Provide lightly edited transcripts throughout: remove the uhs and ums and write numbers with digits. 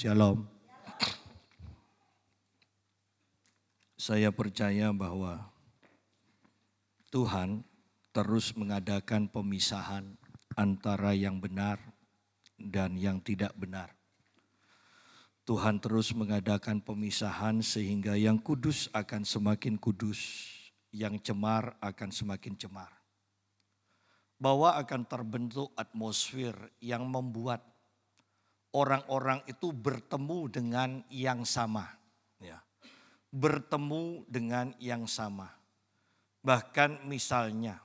Shalom. Saya percaya bahwa Tuhan terus mengadakan pemisahan antara yang benar dan yang tidak benar. Tuhan terus mengadakan pemisahan sehingga yang kudus akan semakin kudus, yang cemar akan semakin cemar. Bahwa akan terbentuk atmosfer yang membuat orang-orang itu bertemu dengan yang sama. Ya. Bertemu dengan yang sama. Bahkan misalnya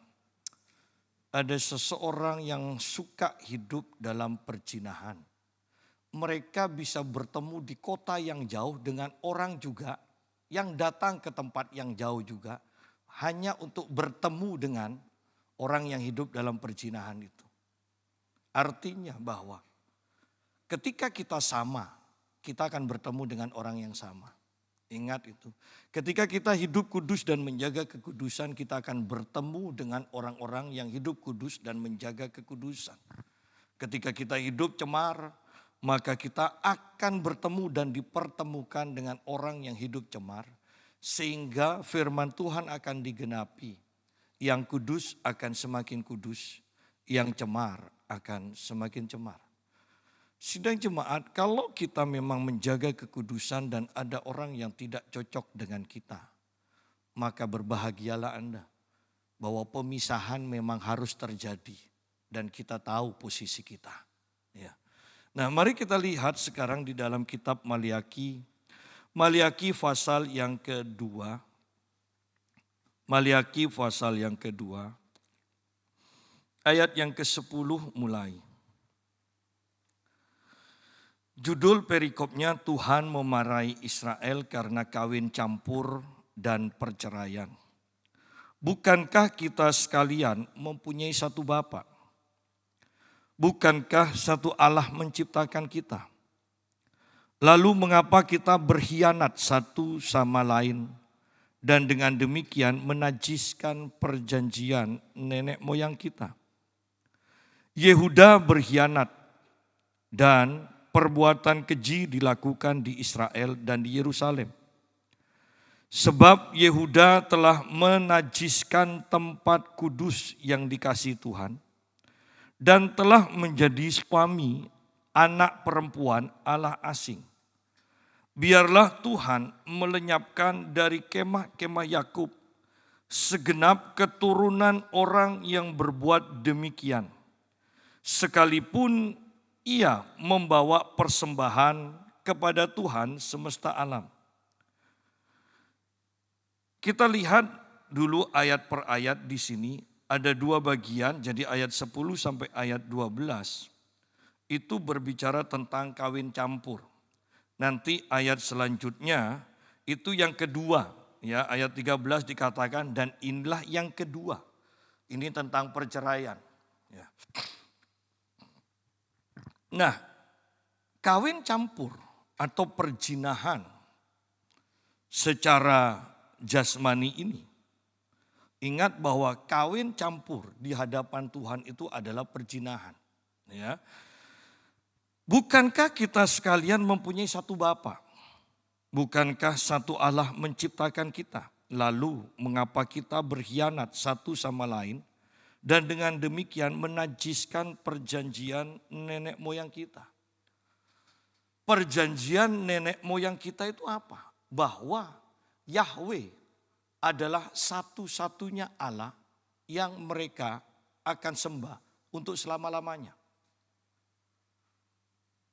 ada seseorang yang suka hidup dalam perjinahan. Mereka bisa bertemu di kota yang jauh dengan orang juga yang datang ke tempat yang jauh juga. Hanya untuk bertemu dengan orang yang hidup dalam perjinahan itu. Artinya bahwa ketika kita sama, kita akan bertemu dengan orang yang sama. Ingat itu. Ketika kita hidup kudus dan menjaga kekudusan, kita akan bertemu dengan orang-orang yang hidup kudus dan menjaga kekudusan. Ketika kita hidup cemar, maka kita akan bertemu dan dipertemukan dengan orang yang hidup cemar. Sehingga firman Tuhan akan digenapi. Yang kudus akan semakin kudus, yang cemar akan semakin cemar. Sidang jemaat, kalau kita memang menjaga kekudusan dan ada orang yang tidak cocok dengan kita, maka berbahagialah Anda bahwa pemisahan memang harus terjadi dan kita tahu posisi kita. Ya. Nah, mari kita lihat sekarang di dalam kitab Maliaki, Maliaki pasal yang kedua. Maliaki pasal yang kedua, ayat yang ke-10 mulai. Judul perikopnya Tuhan memarahi Israel karena kawin campur dan perceraian. Bukankah kita sekalian mempunyai satu Bapa? Bukankah satu Allah menciptakan kita? Lalu mengapa kita berkhianat satu sama lain dan dengan demikian menajiskan perjanjian nenek moyang kita? Yehuda berkhianat dan perbuatan keji dilakukan di Israel dan di Yerusalem. Sebab Yehuda telah menajiskan tempat kudus yang dikasihi Tuhan dan telah menjadi suami anak perempuan Allah asing. Biarlah Tuhan melenyapkan dari kemah-kemah Yakub segenap keturunan orang yang berbuat demikian. Sekalipun ia membawa persembahan kepada Tuhan semesta alam. Kita lihat dulu ayat per ayat di sini. Ada dua bagian, jadi ayat 10 sampai ayat 12. Itu berbicara tentang kawin campur. Nanti ayat selanjutnya itu yang kedua. Ya, ayat 13 dikatakan dan inilah yang kedua. Ini tentang perceraian. Ya. Nah, kawin campur atau perjinahan secara jasmani ini, ingat bahwa kawin campur di hadapan Tuhan itu adalah perjinahan. Ya. Bukankah kita sekalian mempunyai satu Bapa? Bukankah satu Allah menciptakan kita? Lalu mengapa kita berkhianat satu sama lain? Dan dengan demikian menajiskan perjanjian nenek moyang kita. Perjanjian nenek moyang kita itu apa? Bahwa Yahweh adalah satu-satunya Allah yang mereka akan sembah untuk selama-lamanya.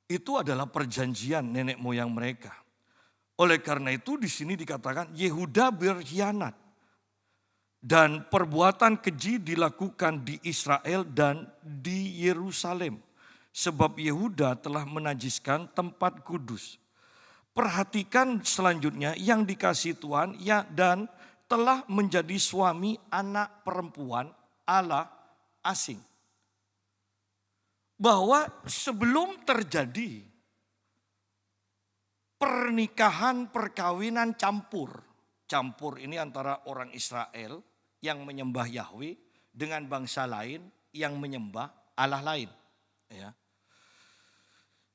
Itu adalah perjanjian nenek moyang mereka. Oleh karena itu di sini dikatakan Yehuda berkhianat. Dan perbuatan keji dilakukan di Israel dan di Yerusalem. Sebab Yehuda telah menajiskan tempat kudus. Perhatikan selanjutnya yang dikasihi Tuhan ya, dan telah menjadi suami anak perempuan Allah asing. Bahwa sebelum terjadi pernikahan perkawinan campur. Campur ini antara orang Israel yang menyembah Yahweh dengan bangsa lain yang menyembah Allah lain. Ya.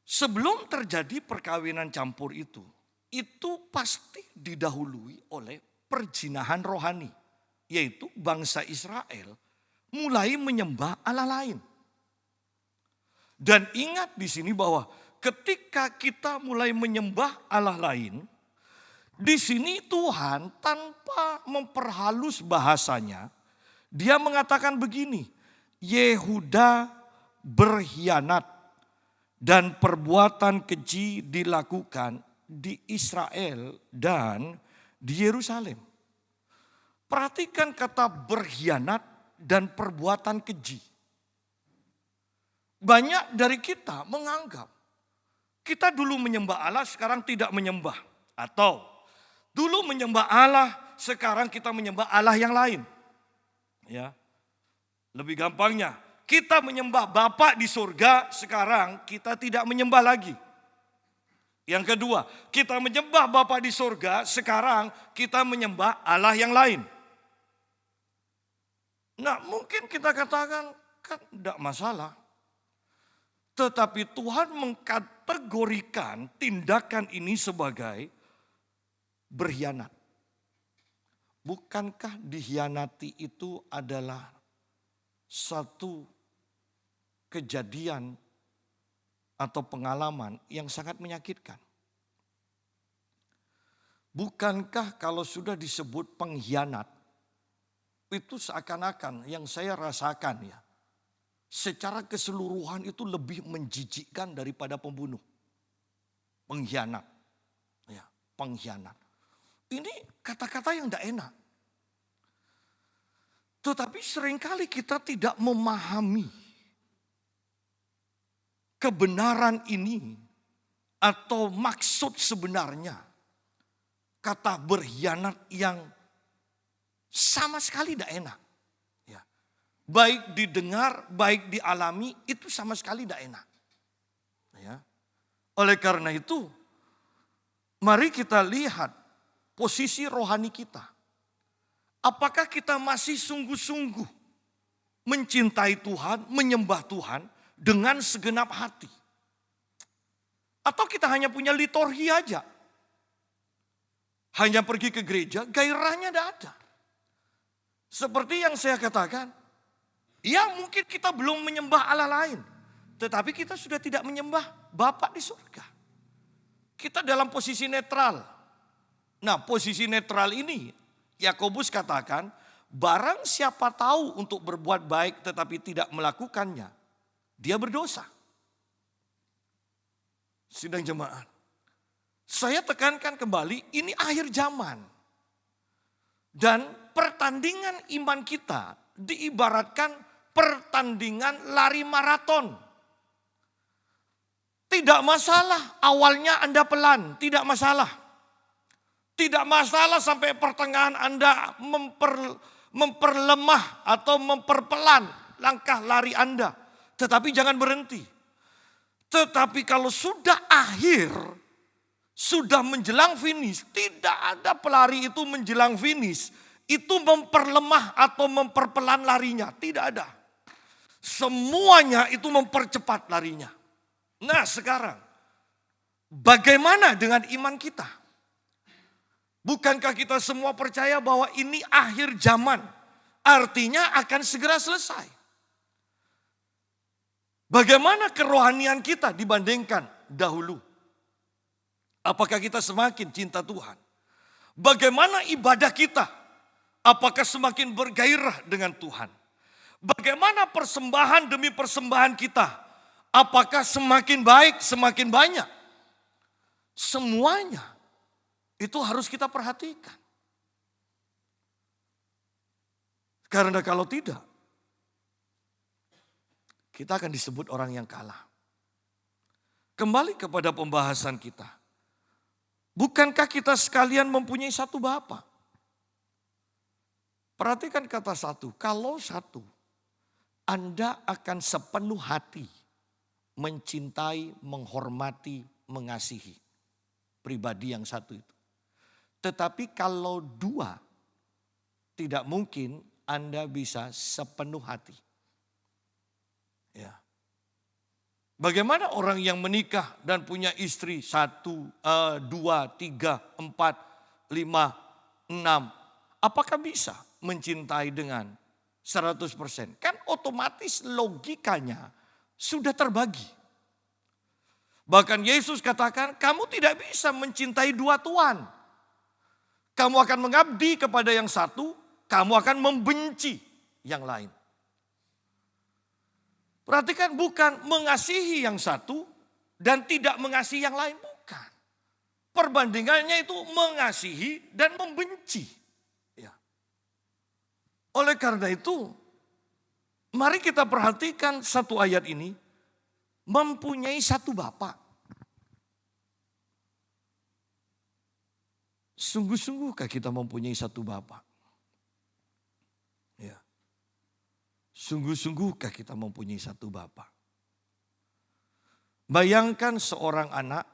Sebelum terjadi perkawinan campur itu pasti didahului oleh perzinahan rohani. Yaitu bangsa Israel mulai menyembah Allah lain. Dan ingat di sini bahwa ketika kita mulai menyembah Allah lain, di sini Tuhan tanpa memperhalus bahasanya, dia mengatakan begini, Yehuda berkhianat dan perbuatan keji dilakukan di Israel dan di Yerusalem. Perhatikan kata berkhianat dan perbuatan keji. Banyak dari kita menganggap kita dulu menyembah Allah, sekarang tidak menyembah. Atau dulu menyembah Allah, sekarang kita menyembah Allah yang lain. Ya. Lebih gampangnya, kita menyembah Bapa di surga, sekarang kita tidak menyembah lagi. Yang kedua, kita menyembah Bapa di surga, sekarang kita menyembah Allah yang lain. Nah, mungkin kita katakan kan tidak masalah. Tetapi Tuhan mengkategorikan tindakan ini sebagai berkhianat. Bukankah dikhianati itu adalah satu kejadian atau pengalaman yang sangat menyakitkan? Bukankah kalau sudah disebut pengkhianat, itu seakan-akan yang saya rasakan ya, secara keseluruhan itu lebih menjijikkan daripada pembunuh. Pengkhianat. Ya, pengkhianat. Ini kata-kata yang tidak enak. Tetapi seringkali kita tidak memahami kebenaran ini atau maksud sebenarnya kata berkhianat yang sama sekali tidak enak. Ya. Baik didengar, baik dialami, itu sama sekali tidak enak. Ya. Oleh karena itu, mari kita lihat posisi rohani kita. Apakah kita masih sungguh-sungguh mencintai Tuhan, menyembah Tuhan dengan segenap hati? Atau kita hanya punya liturgi aja? Hanya pergi ke gereja, gairahnya tidak ada. Seperti yang saya katakan, ya mungkin kita belum menyembah Allah lain. Tetapi kita sudah tidak menyembah Bapa di surga. Kita dalam posisi netral. Nah, posisi netral ini Yakobus katakan, barang siapa tahu untuk berbuat baik tetapi tidak melakukannya, dia berdosa. Sidang jemaat, saya tekankan kembali, ini akhir zaman. Dan pertandingan iman kita diibaratkan pertandingan lari maraton. Tidak masalah awalnya Anda pelan, tidak masalah. Tidak masalah sampai pertengahan Anda memperlemah atau memperpelan langkah lari Anda. Tetapi jangan berhenti. Tetapi kalau sudah akhir, sudah menjelang finish, tidak ada pelari itu menjelang finish, itu memperlemah atau memperpelan larinya. Tidak ada. Semuanya itu mempercepat larinya. Nah sekarang, bagaimana dengan iman kita? Bukankah kita semua percaya bahwa ini akhir zaman? Artinya akan segera selesai. Bagaimana kerohanian kita dibandingkan dahulu? Apakah kita semakin cinta Tuhan? Bagaimana ibadah kita? Apakah semakin bergairah dengan Tuhan? Bagaimana persembahan demi persembahan kita? Apakah semakin baik, semakin banyak? Semuanya itu harus kita perhatikan. Karena kalau tidak, kita akan disebut orang yang kalah. Kembali kepada pembahasan kita. Bukankah kita sekalian mempunyai satu Bapa? Perhatikan kata satu. Kalau satu, Anda akan sepenuh hati mencintai, menghormati, mengasihi pribadi yang satu itu. Tetapi kalau dua, tidak mungkin Anda bisa sepenuh hati. Ya. Bagaimana orang yang menikah dan punya istri 1, 2, 3, 4, 5, 6. Apakah bisa mencintai dengan 100%? Kan otomatis logikanya sudah terbagi. Bahkan Yesus katakan kamu tidak bisa mencintai dua tuan. Kamu akan mengabdi kepada yang satu, kamu akan membenci yang lain. Perhatikan, bukan mengasihi yang satu dan tidak mengasihi yang lain, bukan. Perbandingannya itu mengasihi dan membenci. Ya. Oleh karena itu, mari kita perhatikan satu ayat ini, mempunyai satu Bapa. Sungguh-sungguhkah kita mempunyai satu Bapa? Ya. Sungguh-sungguhkah kita mempunyai satu Bapa? Bayangkan seorang anak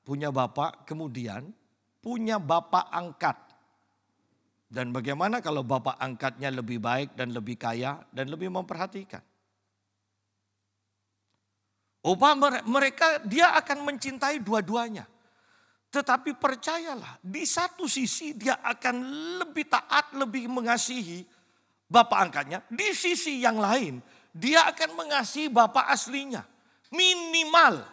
punya bapak, kemudian punya bapak angkat. Dan bagaimana kalau bapak angkatnya lebih baik dan lebih kaya dan lebih memperhatikan? Dia akan mencintai dua-duanya. Tetapi percayalah, di satu sisi dia akan lebih taat, lebih mengasihi bapak angkatnya. Di sisi yang lain, dia akan mengasihi bapak aslinya. Minimal.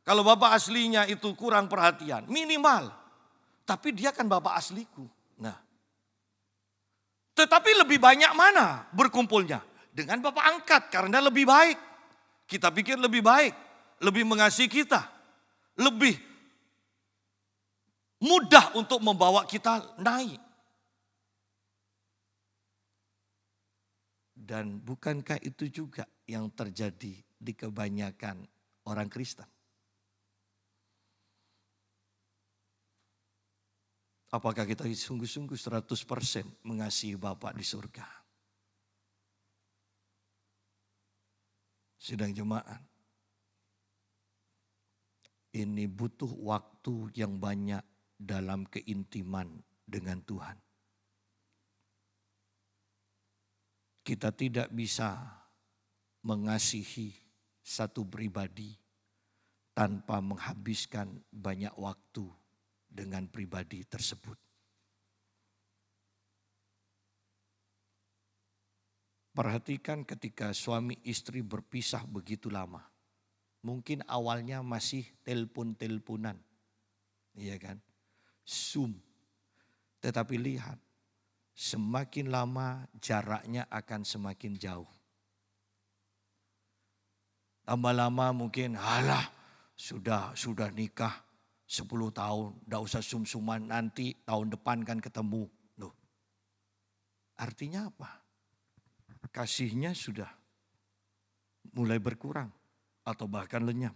Kalau bapak aslinya itu kurang perhatian, minimal. Tapi dia kan bapak asliku. Nah, tetapi lebih banyak mana berkumpulnya? Dengan bapak angkat, karena lebih baik. Kita pikir lebih baik, lebih mengasihi kita. Lebih mudah untuk membawa kita naik. Dan bukankah itu juga yang terjadi di kebanyakan orang Kristen? Apakah kita sungguh-sungguh 100% mengasihi Bapa di surga? Sidang jemaat, ini butuh waktu yang banyak dalam keintiman dengan Tuhan. Kita tidak bisa mengasihi satu pribadi tanpa menghabiskan banyak waktu dengan pribadi tersebut. Perhatikan ketika suami istri berpisah begitu lama. Mungkin awalnya masih telepon-teleponan. Iya kan? Zoom. Tetapi lihat, semakin lama jaraknya akan semakin jauh. Lama-lama mungkin, sudah nikah 10 tahun, tidak usah sum-suman, nanti tahun depan kan ketemu. Loh, artinya apa? Kasihnya sudah mulai berkurang atau bahkan lenyap.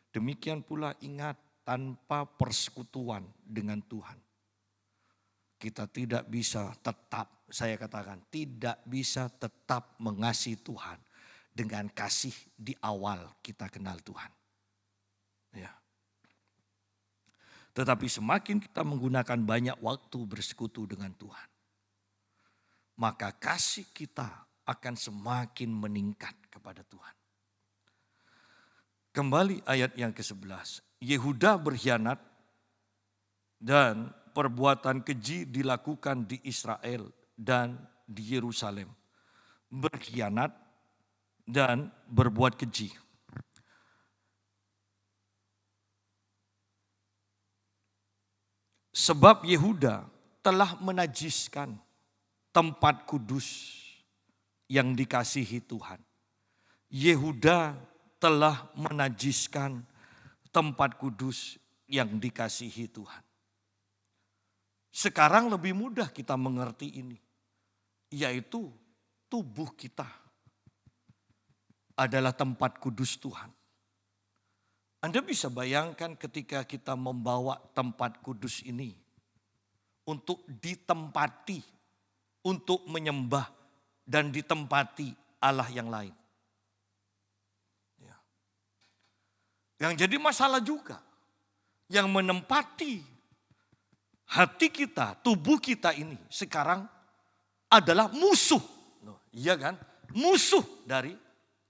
Demikian pula ingat, tanpa persekutuan dengan Tuhan, kita tidak bisa tetap, saya katakan, tidak bisa tetap mengasihi Tuhan dengan kasih di awal kita kenal Tuhan. Ya. Tetapi semakin kita menggunakan banyak waktu bersekutu dengan Tuhan, maka kasih kita akan semakin meningkat kepada Tuhan. Kembali ayat yang ke-11. Yehuda berkhianat dan perbuatan keji dilakukan di Israel dan di Yerusalem. Berkhianat dan berbuat keji. Sebab Yehuda telah menajiskan tempat kudus yang dikasihi Tuhan. Yehuda telah menajiskan tempat kudus yang dikasihi Tuhan. Sekarang lebih mudah kita mengerti ini, yaitu tubuh kita adalah tempat kudus Tuhan. Anda bisa bayangkan ketika kita membawa tempat kudus ini untuk ditempati, untuk menyembah dan ditempati Allah yang lain. Yang jadi masalah juga, yang menempati hati kita, tubuh kita ini sekarang adalah musuh. Iya kan? Musuh dari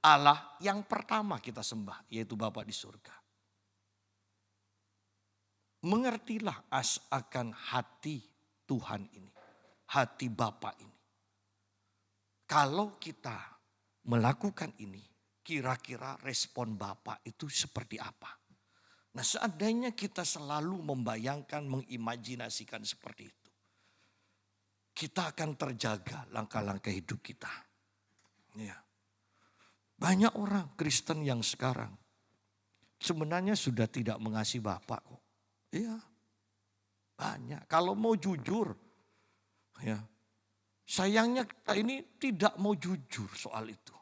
Allah yang pertama kita sembah, yaitu Bapa di surga. Mengertilah akan hati Tuhan ini, hati Bapa ini. Kalau kita melakukan ini, kira-kira respon Bapa itu seperti apa? Nah, seandainya kita selalu membayangkan, mengimajinasikan seperti itu, kita akan terjaga langkah-langkah hidup kita. Ya. Banyak orang Kristen yang sekarang sebenarnya sudah tidak mengasihi Bapak kok. Iya, banyak. Kalau mau jujur, ya, sayangnya kita ini tidak mau jujur soal itu.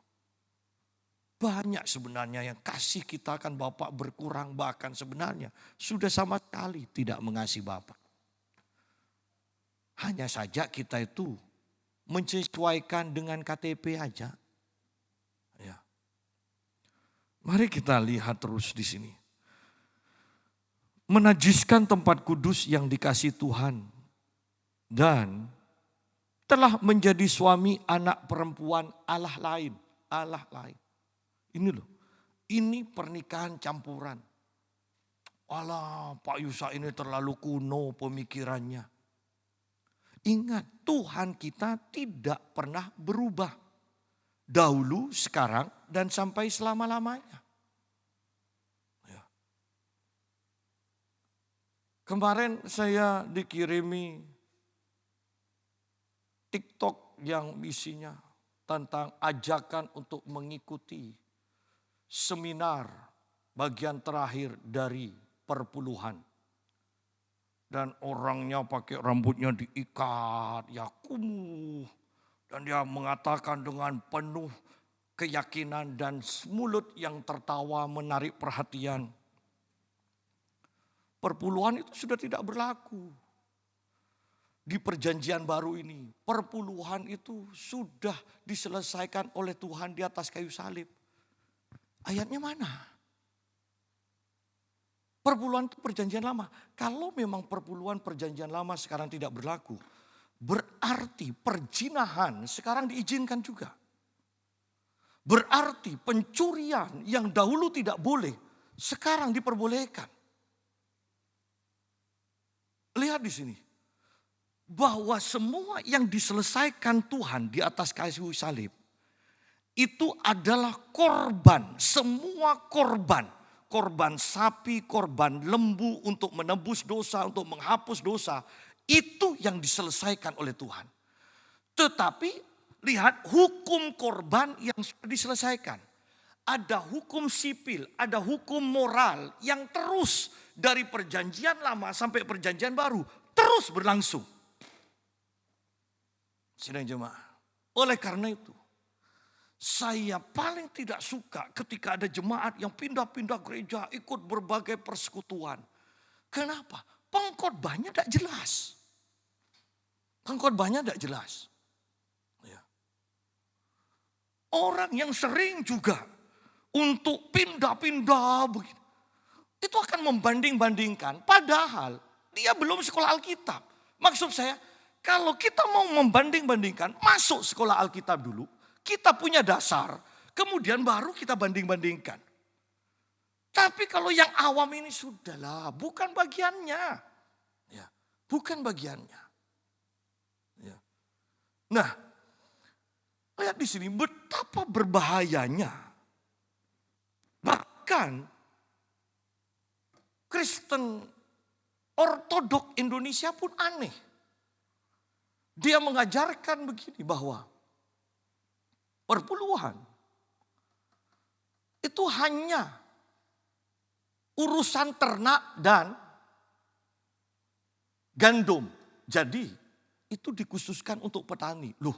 Banyak sebenarnya yang kasih kita akan Bapak berkurang, bahkan sebenarnya sudah sama sekali tidak mengasihi Bapak. Hanya saja kita itu menyesuaikan dengan KTP aja. Ya. Mari kita lihat terus di sini. Menajiskan tempat kudus yang dikasih Tuhan dan telah menjadi suami anak perempuan Allah lain. Allah lain. Ini loh, ini pernikahan campuran. Alah, Pak Yusa ini terlalu kuno pemikirannya. Ingat, Tuhan kita tidak pernah berubah. Dahulu, sekarang, dan sampai selama-lamanya. Ya. Kemarin saya dikirimi TikTok yang isinya tentang ajakan untuk mengikuti seminar bagian terakhir dari perpuluhan. Dan orangnya pakai rambutnya diikat, ya kumuh. Dan dia mengatakan dengan penuh keyakinan dan mulut yang tertawa menarik perhatian. Perpuluhan itu sudah tidak berlaku. Di perjanjian baru ini, perpuluhan itu sudah diselesaikan oleh Tuhan di atas kayu salib. Ayatnya mana? Perpuluhan itu perjanjian lama. Kalau memang perpuluhan perjanjian lama sekarang tidak berlaku, berarti perzinahan sekarang diizinkan juga. Berarti pencurian yang dahulu tidak boleh, sekarang diperbolehkan. Lihat di sini. Bahwa semua yang diselesaikan Tuhan di atas kayu salib, itu adalah korban, semua korban. Korban sapi, korban lembu untuk menebus dosa, untuk menghapus dosa. Itu yang diselesaikan oleh Tuhan. Tetapi lihat hukum korban yang sudah diselesaikan. Ada hukum sipil, ada hukum moral yang terus dari perjanjian lama sampai perjanjian baru. Terus berlangsung. Sidang jemaah. Oleh karena itu, saya paling tidak suka ketika ada jemaat yang pindah-pindah gereja ikut berbagai persekutuan. Kenapa? Pengkhotbahnya tidak jelas. Pengkhotbahnya tidak jelas. Ya. Orang yang sering juga untuk pindah-pindah begitu, itu akan membanding-bandingkan. Padahal dia belum sekolah Alkitab. Maksud saya, kalau kita mau membanding-bandingkan, masuk sekolah Alkitab dulu. Kita punya dasar, kemudian baru kita banding-bandingkan. Tapi kalau yang awam ini sudahlah, bukan bagiannya. Ya, bukan bagiannya. Ya. Nah, lihat di sini betapa berbahayanya. Bahkan Kristen Ortodok Indonesia pun aneh. Dia mengajarkan begini bahwa perpuluhan itu hanya urusan ternak dan gandum. Jadi itu dikhususkan untuk petani. Loh,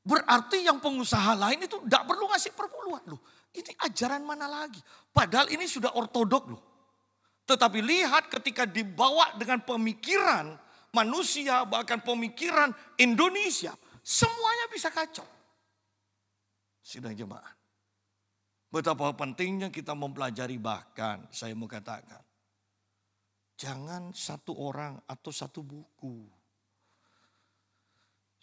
berarti yang pengusaha lain itu tidak perlu ngasih perpuluhan. Loh, ini ajaran mana lagi? Padahal ini sudah ortodok loh. Tetapi lihat ketika dibawa dengan pemikiran manusia, bahkan pemikiran Indonesia, semuanya bisa kacau. Sidang jemaah. Betapa pentingnya kita mempelajari, bahkan saya mau katakan, jangan satu orang atau satu buku.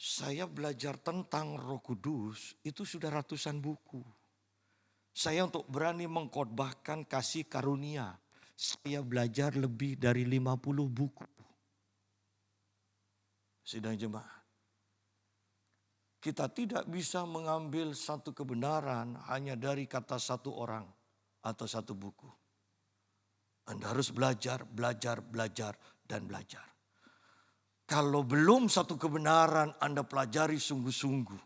Saya belajar tentang Roh Kudus itu sudah ratusan buku. Saya untuk berani mengkhotbahkan kasih karunia, saya belajar lebih dari 50 buku. Sidang jemaat. Kita tidak bisa mengambil satu kebenaran hanya dari kata satu orang atau satu buku. Anda harus belajar, dan belajar. Kalau belum satu kebenaran Anda pelajari sungguh-sungguh,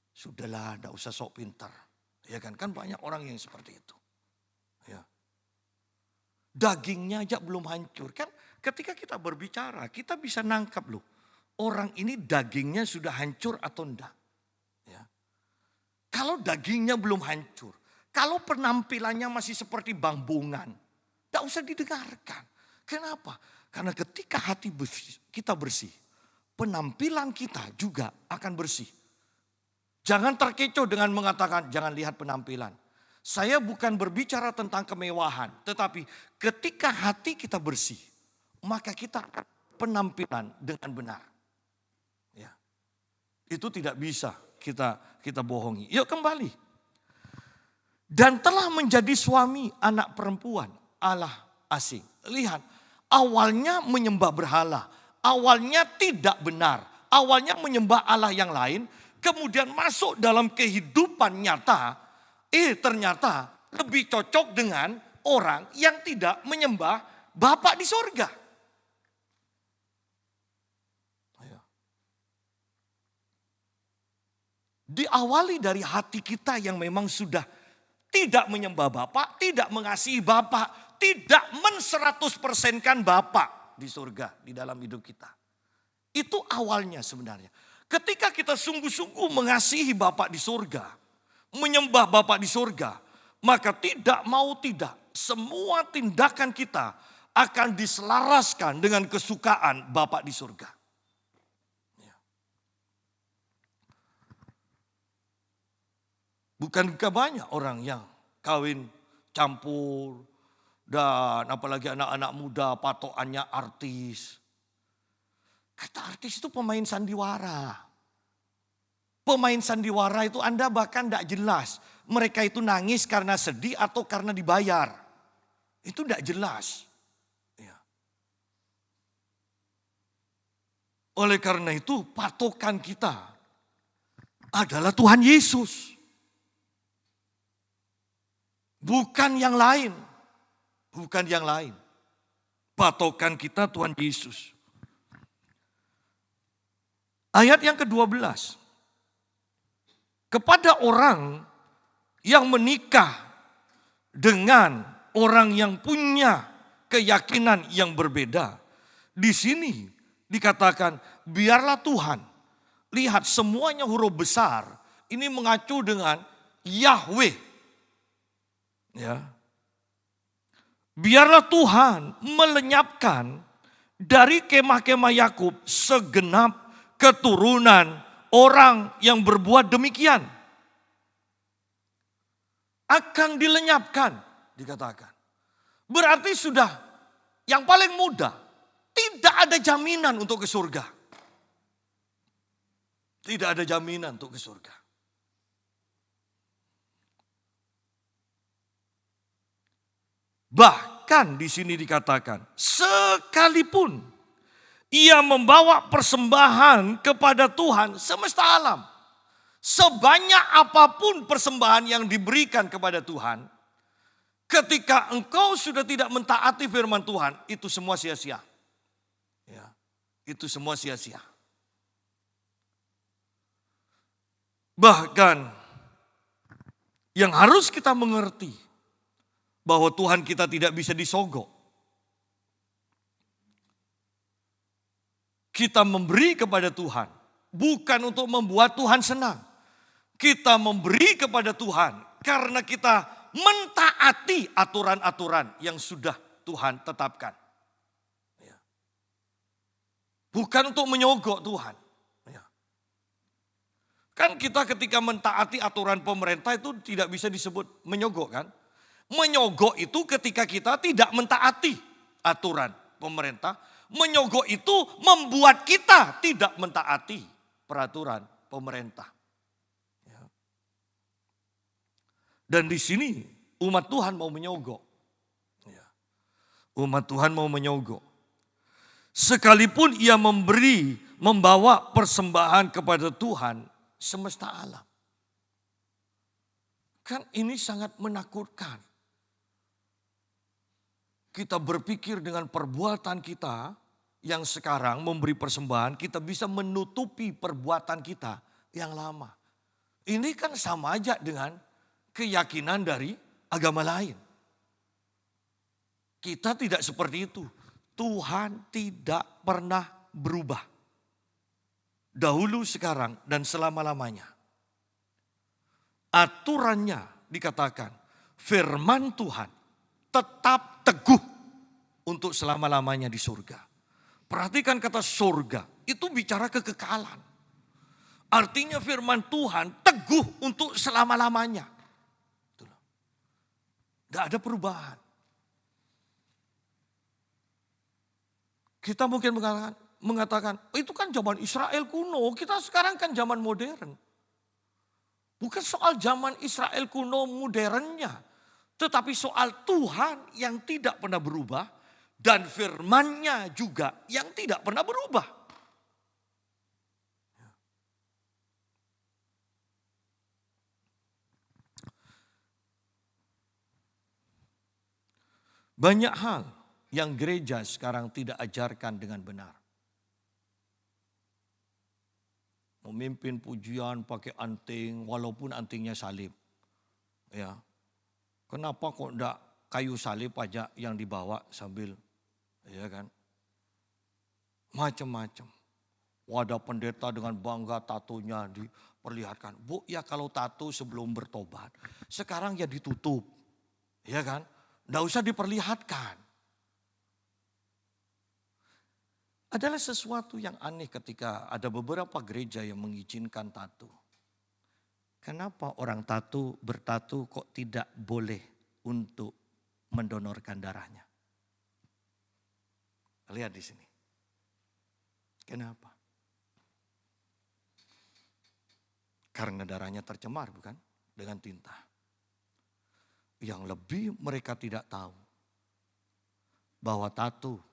sudahlah, tidak usah sok pintar. Ya kan banyak orang yang seperti itu. Ya. Dagingnya aja belum hancur. Kan ketika kita berbicara, kita bisa nangkap loh. Orang ini dagingnya sudah hancur atau enggak. Ya. Kalau dagingnya belum hancur, kalau penampilannya masih seperti bambungan, tidak usah didengarkan. Kenapa? Karena ketika hati kita bersih, penampilan kita juga akan bersih. Jangan terkecoh dengan mengatakan jangan lihat penampilan. Saya bukan berbicara tentang kemewahan, tetapi ketika hati kita bersih, maka kita penampilan dengan benar. Ya. Itu tidak bisa kita bohongi. Yuk kembali. Dan telah menjadi suami anak perempuan Allah asing. Lihat, awalnya menyembah berhala, awalnya tidak benar, awalnya menyembah Allah yang lain, kemudian masuk dalam kehidupan nyata, ternyata lebih cocok dengan orang yang tidak menyembah Bapa di sorga. Diawali dari hati kita yang memang sudah tidak menyembah Bapa, tidak mengasihi Bapa, tidak men-100%-kan Bapa di surga, di dalam hidup kita. Itu awalnya sebenarnya. Ketika kita sungguh-sungguh mengasihi Bapa di surga, menyembah Bapa di surga, maka tidak mau tidak, semua tindakan kita akan diselaraskan dengan kesukaan Bapa di surga. Bukankah banyak orang yang kawin campur dan apalagi anak-anak muda patokannya artis. Kata artis itu pemain sandiwara. Pemain sandiwara itu Anda bahkan tidak jelas. Mereka itu nangis karena sedih atau karena dibayar. Itu tidak jelas. Ya. Oleh karena itu patokan kita adalah Tuhan Yesus. Bukan yang lain. Bukan yang lain. Patokan kita Tuhan Yesus. Ayat yang ke-12. Kepada orang yang menikah dengan orang yang punya keyakinan yang berbeda. Di sini dikatakan biarlah Tuhan. Lihat semuanya huruf besar. Ini mengacu dengan Yahweh. Ya. Biarlah Tuhan melenyapkan dari kemah-kemah Yakub segenap keturunan orang yang berbuat demikian. Akan dilenyapkan, dikatakan. Berarti sudah yang paling mudah, tidak ada jaminan untuk ke surga. Tidak ada jaminan untuk ke surga. Bahkan di sini dikatakan, sekalipun ia membawa persembahan kepada Tuhan semesta alam. Sebanyak apapun persembahan yang diberikan kepada Tuhan, ketika engkau sudah tidak mentaati firman Tuhan, itu semua sia-sia. Ya, itu semua sia-sia. Bahkan yang harus kita mengerti, bahwa Tuhan kita tidak bisa disogok. Kita memberi kepada Tuhan bukan untuk membuat Tuhan senang. Kita memberi kepada Tuhan karena kita mentaati aturan-aturan yang sudah Tuhan tetapkan. Bukan untuk menyogok Tuhan. Kan kita ketika mentaati aturan pemerintah itu tidak bisa disebut menyogok kan? Menyogok itu ketika kita tidak mentaati aturan pemerintah. Menyogok itu membuat kita tidak mentaati peraturan pemerintah. Ya. Dan di sini umat Tuhan mau menyogok. Ya. Umat Tuhan mau menyogok. Sekalipun ia membawa persembahan kepada Tuhan semesta alam. Kan ini sangat menakutkan. Kita berpikir dengan perbuatan kita yang sekarang memberi persembahan, kita bisa menutupi perbuatan kita yang lama. Ini kan sama aja dengan keyakinan dari agama lain. Kita tidak seperti itu. Tuhan tidak pernah berubah. Dahulu, sekarang, dan selama-lamanya. Aturannya dikatakan, firman Tuhan tetap teguh untuk selama-lamanya di surga. Perhatikan kata surga, itu bicara kekekalan. Artinya firman Tuhan teguh untuk selama-lamanya. Gak ada perubahan. Kita mungkin mengatakan, itu kan zaman Israel kuno, kita sekarang kan zaman modern. Bukan soal zaman Israel kuno modernnya, tetapi soal Tuhan yang tidak pernah berubah dan firman-Nya juga yang tidak pernah berubah. Banyak hal yang gereja sekarang tidak ajarkan dengan benar. Memimpin pujian pakai anting, walaupun antingnya salib. Ya, kenapa kok enggak kayu salib aja yang dibawa sambil, ya kan? Macam-macam. Wadah pendeta dengan bangga tatonya diperlihatkan. Bu, ya kalau tato sebelum bertobat, sekarang ya ditutup, ya kan? Enggak usah diperlihatkan. Adalah sesuatu yang aneh ketika ada beberapa gereja yang mengizinkan tato. Kenapa orang bertato kok tidak boleh untuk mendonorkan darahnya? Lihat di sini. Kenapa? Karena darahnya tercemar, bukan? Dengan tinta. Yang lebih mereka tidak tahu bahwa tato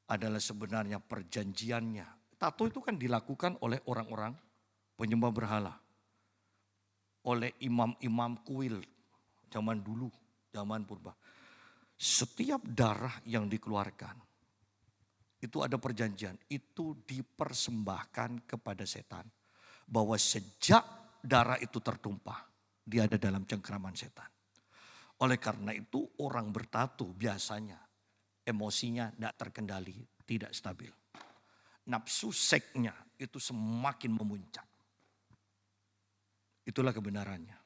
adalah sebenarnya perjanjiannya. Tato itu kan dilakukan oleh orang-orang penyembah berhala. Oleh imam-imam kuil zaman dulu, zaman purba. Setiap darah yang dikeluarkan, itu ada perjanjian. Itu dipersembahkan kepada setan. Bahwa sejak darah itu tertumpah, dia ada dalam cengkraman setan. Oleh karena itu orang bertato biasanya emosinya tidak terkendali, tidak stabil. Nafsu seksnya itu semakin memuncak. Itulah kebenarannya.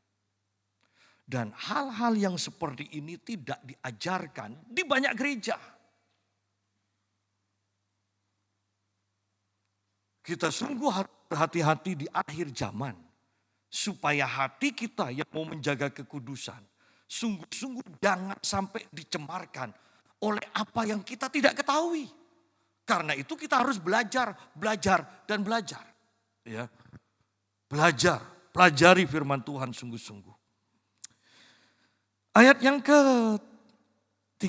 Dan hal-hal yang seperti ini tidak diajarkan di banyak gereja. Kita sungguh harus berhati-hati di akhir zaman. Supaya hati kita yang mau menjaga kekudusan, sungguh-sungguh jangan sampai dicemarkan oleh apa yang kita tidak ketahui. Karena itu kita harus belajar dan belajar. Ya. Belajar, pelajari firman Tuhan sungguh-sungguh. Ayat yang ke-13.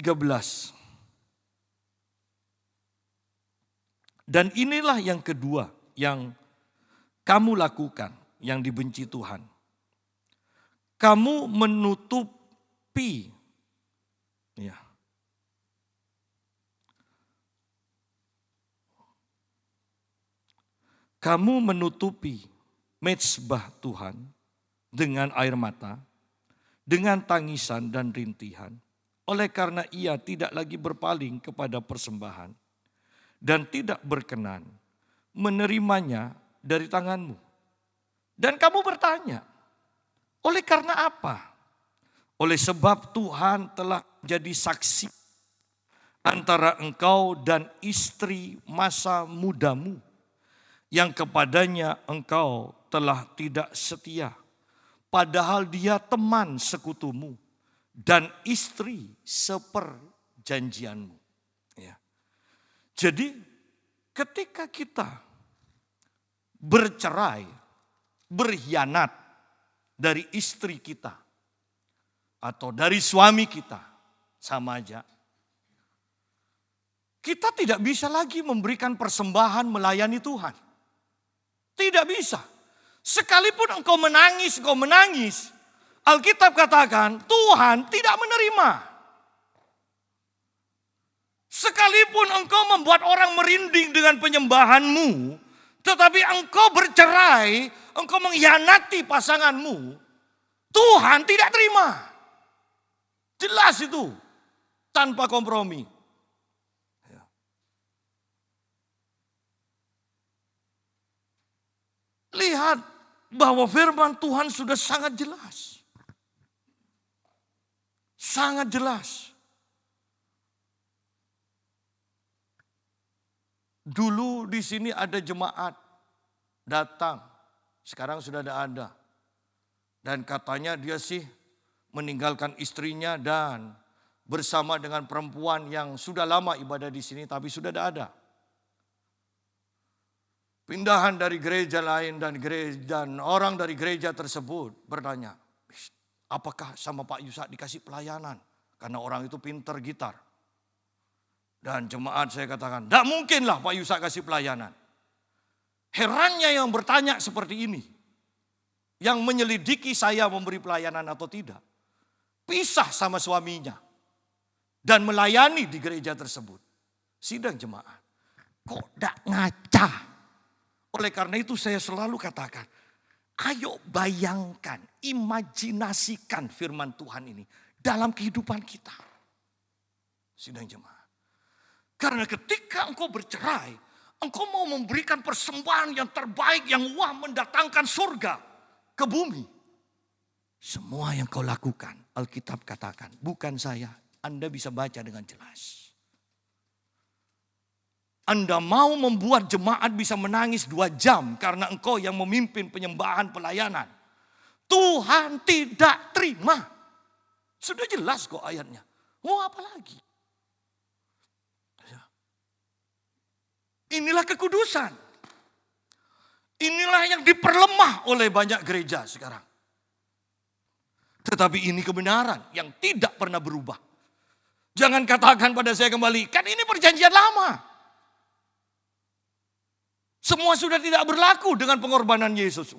Dan inilah yang kedua yang kamu lakukan, yang dibenci Tuhan. Kamu menutupi, ya. Kamu menutupi mezbah Tuhan dengan air mata, dengan tangisan dan rintihan. Oleh karena ia tidak lagi berpaling kepada persembahan dan tidak berkenan menerimanya dari tanganmu. Dan kamu bertanya, oleh karena apa? Oleh sebab Tuhan telah menjadi saksi antara engkau dan istri masa mudamu, yang kepadanya engkau telah tidak setia, padahal dia teman sekutumu dan istri seperjanjianmu. Ya. Jadi ketika kita bercerai, berkhianat dari istri kita atau dari suami kita, sama aja. Kita tidak bisa lagi memberikan persembahan melayani Tuhan. Tidak bisa. Sekalipun engkau menangis, Alkitab katakan Tuhan tidak menerima. Sekalipun engkau membuat orang merinding dengan penyembahanmu, tetapi engkau bercerai, engkau mengkhianati pasanganmu, Tuhan tidak terima. Jelas itu, tanpa kompromi. Lihat bahwa firman Tuhan sudah sangat jelas. Sangat jelas. Dulu di sini ada jemaat datang, sekarang sudah tidak ada. Dan katanya dia sih meninggalkan istrinya dan bersama dengan perempuan yang sudah lama ibadah di sini tapi sudah tidak ada. Pindahan dari gereja lain dan orang dari gereja tersebut bertanya, apakah sama Pak Yusak dikasih pelayanan? Karena orang itu pinter gitar. Dan jemaat saya katakan, tidak mungkinlah Pak Yusak kasih pelayanan. Herannya yang bertanya seperti ini. Yang menyelidiki saya memberi pelayanan atau tidak. Pisah sama suaminya. Dan melayani di gereja tersebut. Sidang jemaat. Kok tidak ngaca? Oleh karena itu saya selalu katakan. Ayo bayangkan, imajinasikan firman Tuhan ini. Dalam kehidupan kita. Sidang jemaat. Karena ketika engkau bercerai, engkau mau memberikan persembahan yang terbaik yang mendatangkan surga ke bumi. Semua yang kau lakukan, Alkitab katakan, bukan saya. Anda bisa baca dengan jelas. Anda mau membuat jemaat bisa menangis 2 jam karena engkau yang memimpin penyembahan pelayanan. Tuhan tidak terima. Sudah jelas kok ayatnya. Mau apa lagi? Inilah kekudusan. Inilah yang diperlemah oleh banyak gereja sekarang. Tetapi ini kebenaran yang tidak pernah berubah. Jangan katakan pada saya kembali, kan ini perjanjian lama. Semua sudah tidak berlaku dengan pengorbanan Yesus.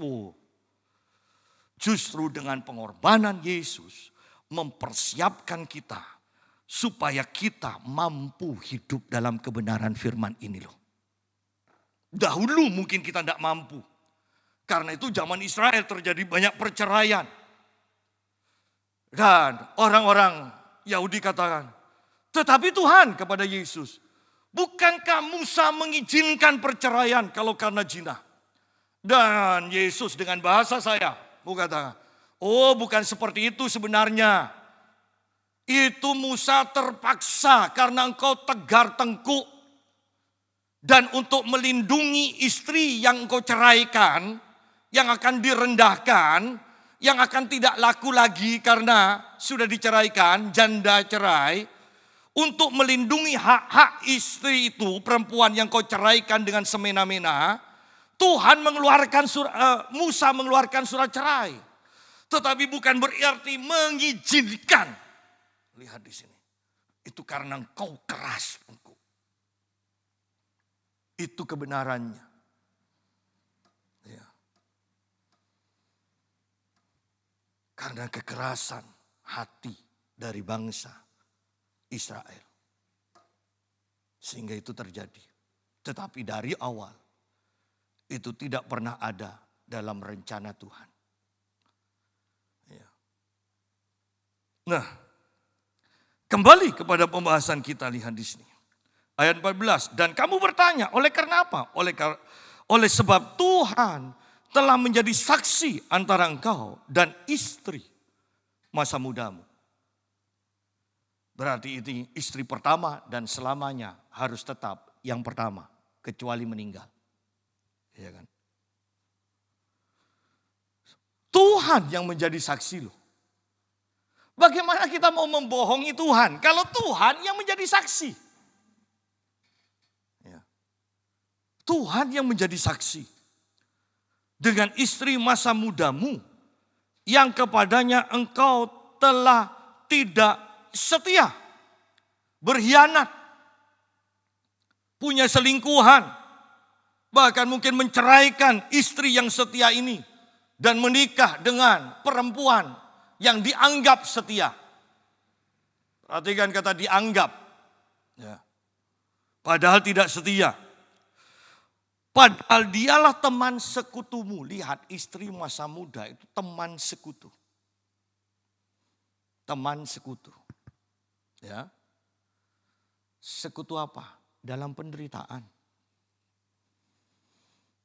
Justru dengan pengorbanan Yesus mempersiapkan kita supaya kita mampu hidup dalam kebenaran firman ini loh. Dahulu mungkin kita tidak mampu. Karena itu zaman Israel terjadi banyak perceraian. Dan orang-orang Yahudi katakan, tetapi Tuhan kepada Yesus, bukankah Musa mengizinkan perceraian kalau karena zina? Dan Yesus dengan bahasa saya, katakan, bukan seperti itu sebenarnya. Itu Musa terpaksa karena engkau tegar tengkuk. Dan untuk melindungi istri yang engkau ceraikan, yang akan direndahkan, yang akan tidak laku lagi karena sudah diceraikan, janda cerai. Untuk melindungi hak-hak istri itu, perempuan yang kau ceraikan dengan semena-mena, Tuhan Musa mengeluarkan surat cerai. Tetapi bukan berarti mengizinkan. Lihat di sini. Itu karena engkau keras. Itu kebenarannya. Ya. Karena kekerasan hati dari bangsa Israel. Sehingga itu terjadi. Tetapi dari awal itu tidak pernah ada dalam rencana Tuhan. Ya. Nah, kembali kepada pembahasan kita lihat di sini. Ayat 14, dan kamu bertanya, oleh karena apa? Oleh sebab Tuhan telah menjadi saksi antara engkau dan istri masa mudamu. Berarti ini istri pertama dan selamanya harus tetap yang pertama, kecuali meninggal. Ya kan? Tuhan yang menjadi saksi loh. Bagaimana kita mau membohongi Tuhan kalau Tuhan yang menjadi saksi? Tuhan yang menjadi saksi. dengan istri masa mudamu yang kepadanya engkau telah tidak setia, berkhianat, punya selingkuhan, bahkan mungkin menceraikan istri yang setia ini dan menikah dengan perempuan yang dianggap setia. Perhatikan kata dianggap. Ya. Padahal tidak setia. Padahal dialah teman sekutumu. Lihat, istri masa muda itu teman sekutu. Teman sekutu. Ya. Sekutu apa? Dalam penderitaan.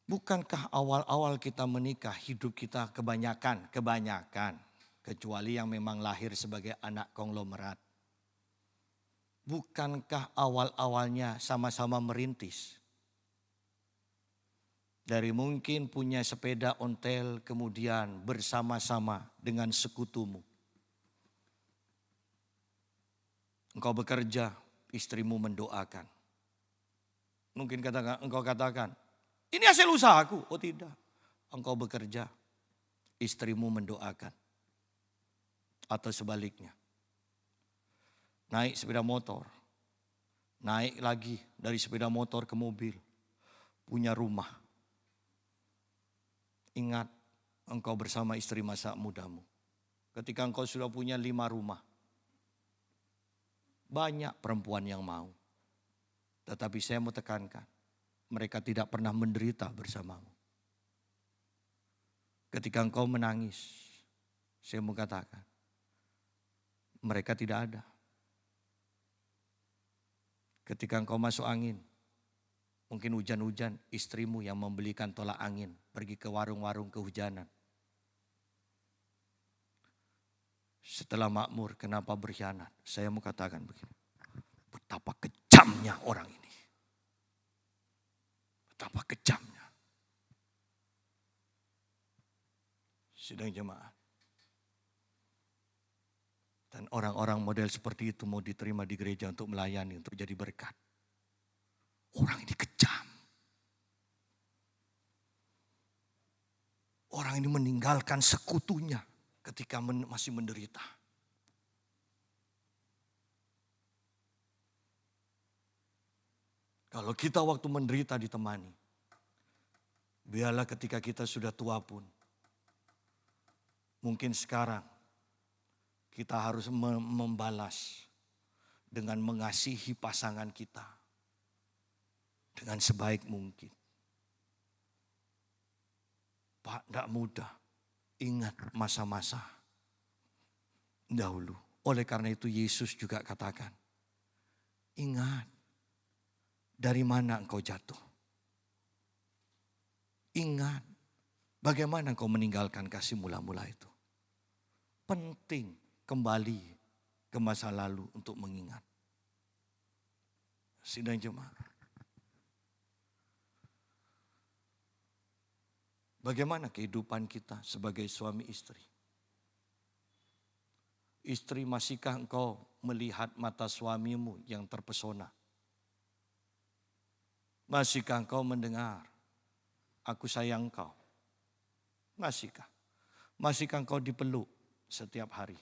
Bukankah awal-awal kita menikah hidup kita kebanyakan, kecuali yang memang lahir sebagai anak konglomerat. Bukankah awal-awalnya sama-sama merintis? Dari mungkin punya sepeda ontel, kemudian bersama-sama dengan sekutumu. Engkau bekerja, istrimu mendoakan. Mungkin engkau katakan, ini hasil usahaku. Oh tidak, engkau bekerja, istrimu mendoakan. Atau sebaliknya. Naik sepeda motor, naik lagi dari sepeda motor ke mobil, punya rumah. Ingat, engkau bersama istri masa mudamu. Ketika engkau sudah punya 5 rumah, banyak perempuan yang mau. Tetapi saya mau tekankan, mereka tidak pernah menderita bersamamu. Ketika engkau menangis, saya mau katakan, mereka tidak ada. Ketika engkau masuk angin, mungkin hujan-hujan, istrimu yang membelikan tolak angin, pergi ke warung-warung kehujanan. Setelah makmur, kenapa berkhianat? Saya mau katakan begini, betapa kejamnya orang ini. Betapa kejamnya. Sidang jemaat. Dan orang-orang model seperti itu mau diterima di gereja untuk melayani, untuk jadi berkat. Orang ini kejam. Orang ini meninggalkan sekutunya ketika masih menderita. Kalau kita waktu menderita ditemani, biarlah ketika kita sudah tua pun, mungkin sekarang kita harus membalas dengan mengasihi pasangan kita dengan sebaik mungkin. Pak, tidak mudah. Ingat masa-masa dahulu. Oleh karena itu Yesus juga katakan, ingat dari mana engkau jatuh. Ingat bagaimana engkau meninggalkan kasih mula-mula itu. Penting kembali ke masa lalu untuk mengingat. Sidang jemaat. Bagaimana kehidupan kita sebagai suami istri? Istri, masihkah engkau melihat mata suamimu yang terpesona? Masihkah engkau mendengar, aku sayang engkau? Masihkah? Masihkah engkau dipeluk setiap hari?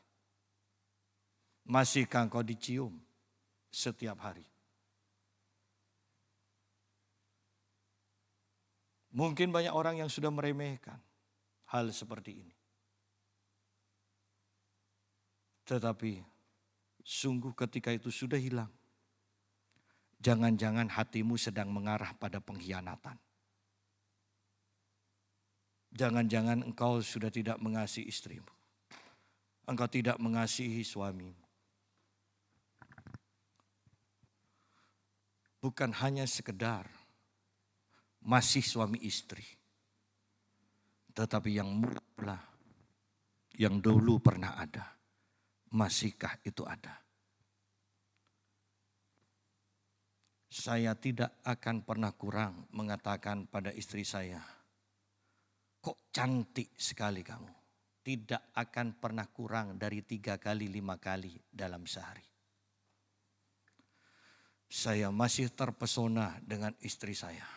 Masihkah engkau dicium setiap hari? Mungkin banyak orang yang sudah meremehkan hal seperti ini. Tetapi sungguh ketika itu sudah hilang, jangan-jangan hatimu sedang mengarah pada pengkhianatan. Jangan-jangan engkau sudah tidak mengasihi istrimu. Engkau tidak mengasihi suamimu. Bukan hanya sekedar masih suami istri, tetapi yang mula, yang dulu pernah ada, masihkah itu ada? Saya tidak akan pernah kurang mengatakan pada istri saya, kok cantik sekali kamu. Tidak akan pernah kurang dari 3 kali, 5 kali dalam sehari. Saya masih terpesona dengan istri saya.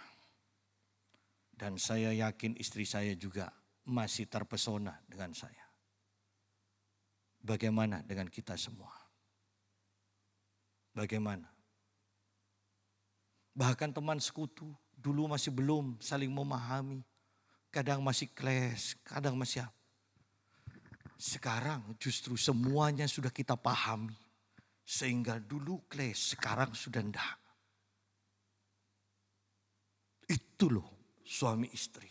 Dan saya yakin istri saya juga masih terpesona dengan saya. Bagaimana dengan kita semua? Bagaimana? Bahkan teman sekutu dulu masih belum saling memahami. Kadang masih clash, kadang masih apa. Sekarang justru semuanya sudah kita pahami. Sehingga dulu clash, sekarang sudah enggak. Itu loh suami istri.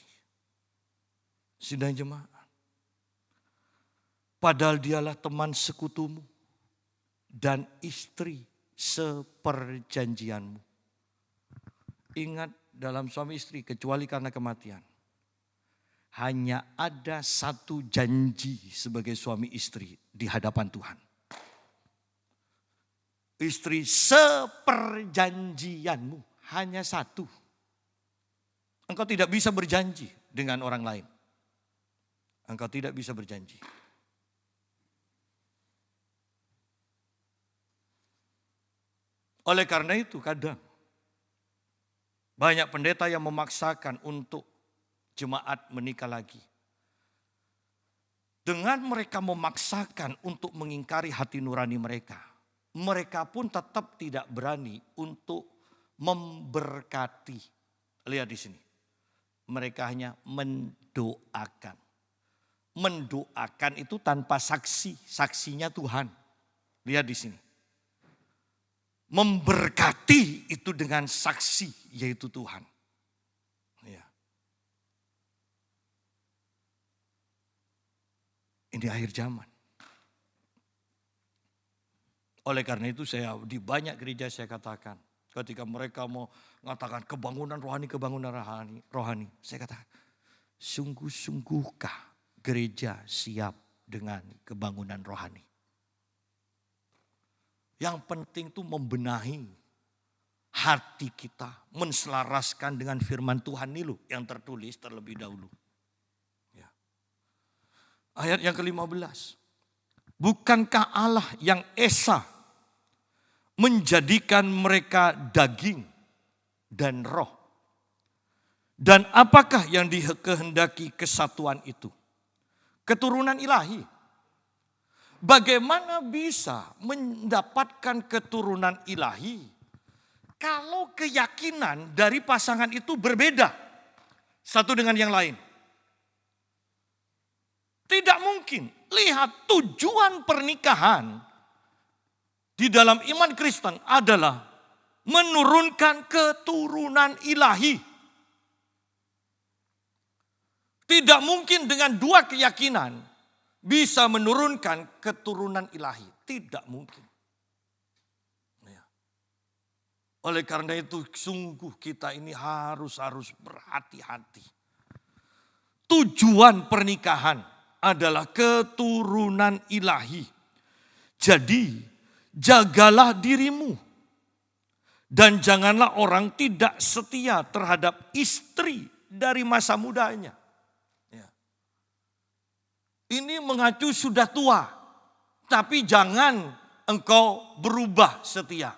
Sidang jemaat. Padahal dialah teman sekutumu dan istri seperjanjianmu. Ingat dalam suami istri kecuali karena kematian. Hanya ada satu janji sebagai suami istri di hadapan Tuhan. Istri seperjanjianmu hanya satu. Engkau tidak bisa berjanji dengan orang lain. Engkau tidak bisa berjanji. Oleh karena itu kadang banyak pendeta yang memaksakan untuk jemaat menikah lagi. Dengan mereka memaksakan untuk mengingkari hati nurani mereka. Mereka pun tetap tidak berani untuk memberkati. Lihat di sini. Mereka hanya mendoakan. Mendoakan itu tanpa saksi. Saksinya Tuhan. Lihat di sini. Memberkati itu dengan saksi yaitu Tuhan. Ya. Ini akhir zaman. Oleh karena itu saya di banyak gereja saya katakan. Ketika mereka mau mengatakan kebangunan rohani. Saya katakan, sungguh-sungguhkah gereja siap dengan kebangunan rohani? Yang penting itu membenahi hati kita. Menselaraskan dengan firman Tuhan ini loh yang tertulis terlebih dahulu. Ya. Ayat yang ke-15. Bukankah Allah yang esa menjadikan mereka daging dan roh? Dan apakah yang dikehendaki kesatuan itu? Keturunan ilahi. Bagaimana bisa mendapatkan keturunan ilahi kalau keyakinan dari pasangan itu berbeda satu dengan yang lain? Tidak mungkin. Lihat tujuan pernikahan di dalam iman Kristen adalah menurunkan keturunan ilahi. Tidak mungkin dengan dua keyakinan bisa menurunkan keturunan ilahi. Tidak mungkin. Ya. Oleh karena itu sungguh kita ini harus berhati-hati. Tujuan pernikahan adalah keturunan ilahi. Jadi jagalah dirimu. Dan janganlah orang tidak setia terhadap istri dari masa mudanya. Ini mengacu sudah tua, tapi jangan engkau berubah setia.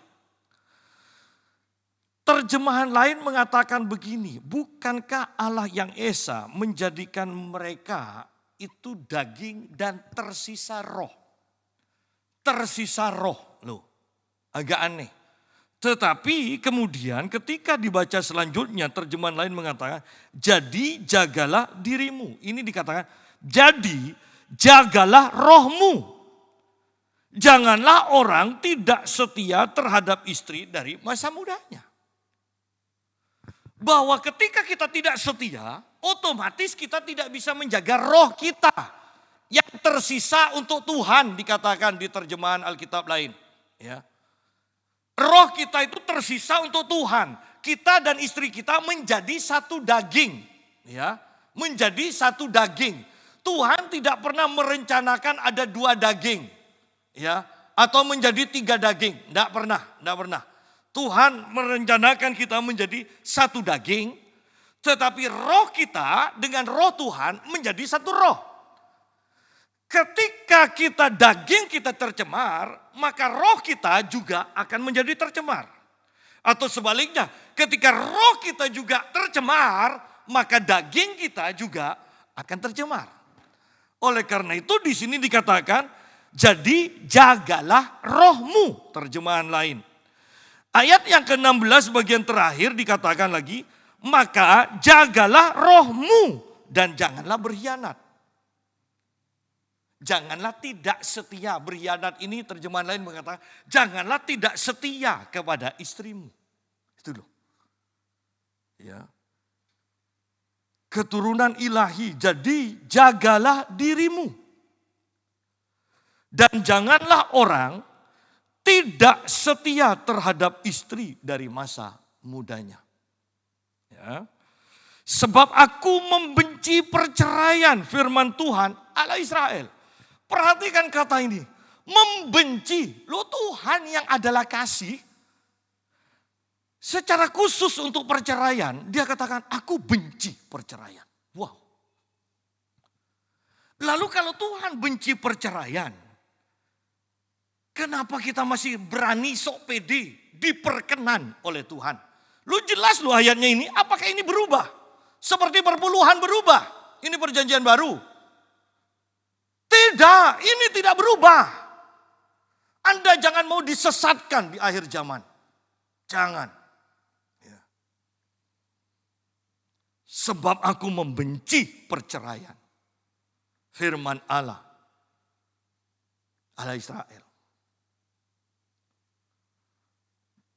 Terjemahan lain mengatakan begini, bukankah Allah yang esa menjadikan mereka itu daging dan tersisa roh. Tersisa roh, loh agak aneh. Tetapi kemudian ketika dibaca selanjutnya terjemahan lain mengatakan, jadi jagalah dirimu. Ini dikatakan, jadi jagalah rohmu. Janganlah orang tidak setia terhadap istri dari masa mudanya. Bahwa ketika kita tidak setia, otomatis kita tidak bisa menjaga roh kita. Yang tersisa untuk Tuhan dikatakan di terjemahan Alkitab lain. Ya. Roh kita itu tersisa untuk Tuhan. Kita dan istri kita menjadi satu daging. Ya. Menjadi satu daging. Tuhan tidak pernah merencanakan ada dua daging. Ya, atau menjadi tiga daging. Tidak pernah. Tuhan merencanakan kita menjadi satu daging. Tetapi roh kita dengan roh Tuhan menjadi satu roh. Ketika kita daging kita tercemar, maka roh kita juga akan menjadi tercemar. Atau sebaliknya, ketika roh kita juga tercemar, maka daging kita juga akan tercemar. Oleh karena itu di sini dikatakan, jadi jagalah rohmu, terjemahan lain. Ayat yang ke-16 bagian terakhir dikatakan lagi, maka jagalah rohmu dan janganlah berkhianat. Janganlah tidak setia. Berkhianat ini terjemahan lain mengatakan, janganlah tidak setia kepada istrimu. Itu loh. Ya. Keturunan ilahi, jadi jagalah dirimu. Dan janganlah orang tidak setia terhadap istri dari masa mudanya. Ya. Sebab aku membenci perceraian, firman Tuhan Allah Israel. Perhatikan kata ini, membenci. Loh, Tuhan yang adalah kasih, secara khusus untuk perceraian, dia katakan aku benci perceraian. Wow. Lalu kalau Tuhan benci perceraian, kenapa kita masih berani sok pede diperkenan oleh Tuhan? Lu jelas lu ayatnya ini, apakah ini berubah? Seperti perpuluhan berubah. Ini perjanjian baru. Tidak, ini tidak berubah. Anda jangan mau disesatkan di akhir zaman. Jangan. Ya. Sebab aku membenci perceraian. Firman Allah Israel.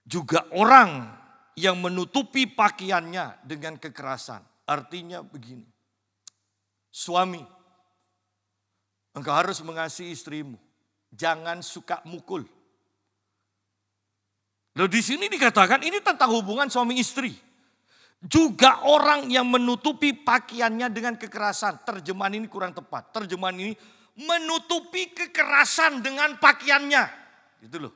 Juga orang yang menutupi pakaiannya dengan kekerasan. Artinya begini. Suami, engkau harus mengasihi istrimu. Jangan suka mukul. Lalu di sini dikatakan ini tentang hubungan suami istri. Juga orang yang menutupi pakaiannya dengan kekerasan. Terjemahan ini kurang tepat. Terjemahan ini menutupi kekerasan dengan pakaiannya. Gitu loh.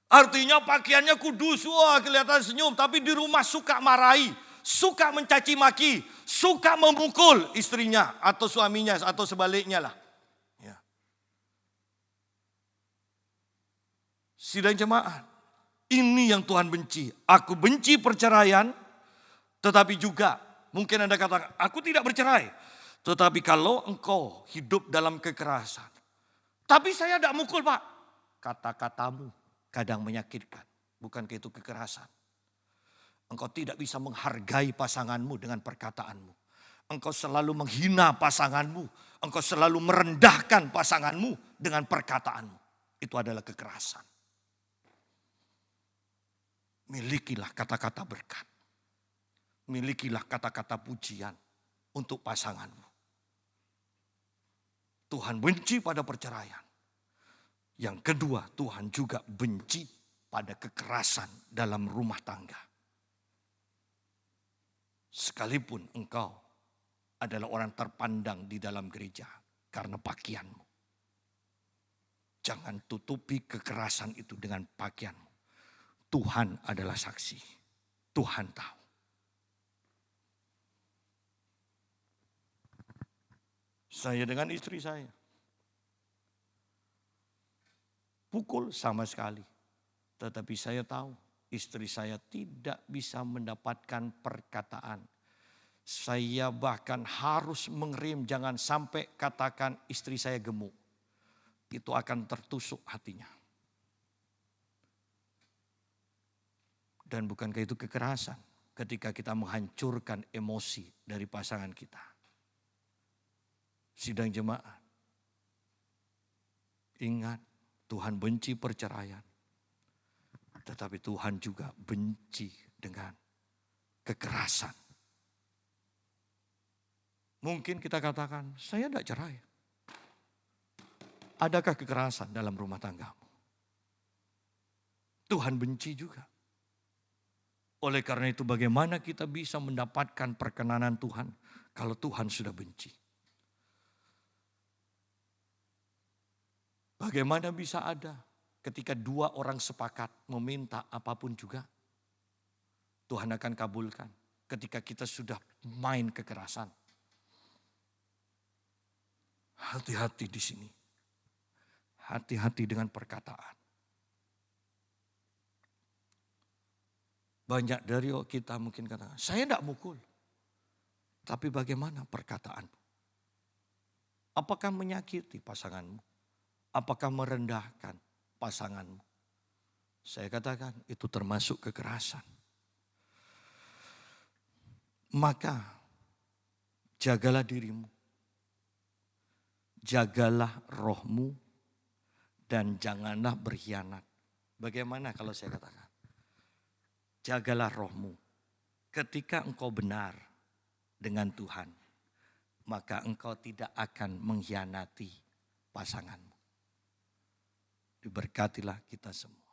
Artinya pakaiannya kudus, wah kelihatan senyum. Tapi di rumah suka marahi, suka mencaci maki, suka memukul istrinya atau suaminya atau sebaliknya lah. Sidang jemaat, ini yang Tuhan benci. Aku benci perceraian, tetapi juga mungkin Anda katakan, aku tidak bercerai. Tetapi kalau engkau hidup dalam kekerasan, tapi saya tidak mukul Pak. Kata-katamu kadang menyakitkan, bukankah itu kekerasan? Engkau tidak bisa menghargai pasanganmu dengan perkataanmu. Engkau selalu menghina pasanganmu. Engkau selalu merendahkan pasanganmu dengan perkataanmu. Itu adalah kekerasan. Milikilah kata-kata berkat. Milikilah kata-kata pujian untuk pasanganmu. Tuhan benci pada perceraian. Yang kedua, Tuhan juga benci pada kekerasan dalam rumah tangga. Sekalipun engkau adalah orang terpandang di dalam gereja karena pakaianmu. Jangan tutupi kekerasan itu dengan pakaianmu. Tuhan adalah saksi. Tuhan tahu. Saya dengan istri saya. Pukul sama sekali. Tetapi saya tahu istri saya tidak bisa mendapatkan perkataan. Saya bahkan harus mengerim, jangan sampai katakan istri saya gemuk. Itu akan tertusuk hatinya. Dan bukankah itu kekerasan ketika kita menghancurkan emosi dari pasangan kita. Sidang jemaat, ingat Tuhan benci perceraian. Tetapi Tuhan juga benci dengan kekerasan. Mungkin kita katakan, saya tidak cerai. Adakah kekerasan dalam rumah tanggamu? Tuhan benci juga. Oleh karena itu bagaimana kita bisa mendapatkan perkenanan Tuhan kalau Tuhan sudah benci? Bagaimana bisa ada ketika dua orang sepakat meminta apapun juga? Tuhan akan kabulkan ketika kita sudah main kekerasan. Hati-hati di sini. Hati-hati dengan perkataan. Banyak dari kita mungkin katakan, saya tidak mukul. Tapi bagaimana perkataanmu? Apakah menyakiti pasanganmu? Apakah merendahkan pasanganmu? Saya katakan itu termasuk kekerasan. Maka jagalah dirimu. Jagalah rohmu dan janganlah berkhianat. Bagaimana kalau saya katakan? Jagalah rohmu. Ketika engkau benar dengan Tuhan, maka engkau tidak akan mengkhianati pasanganmu. Diberkatilah kita semua.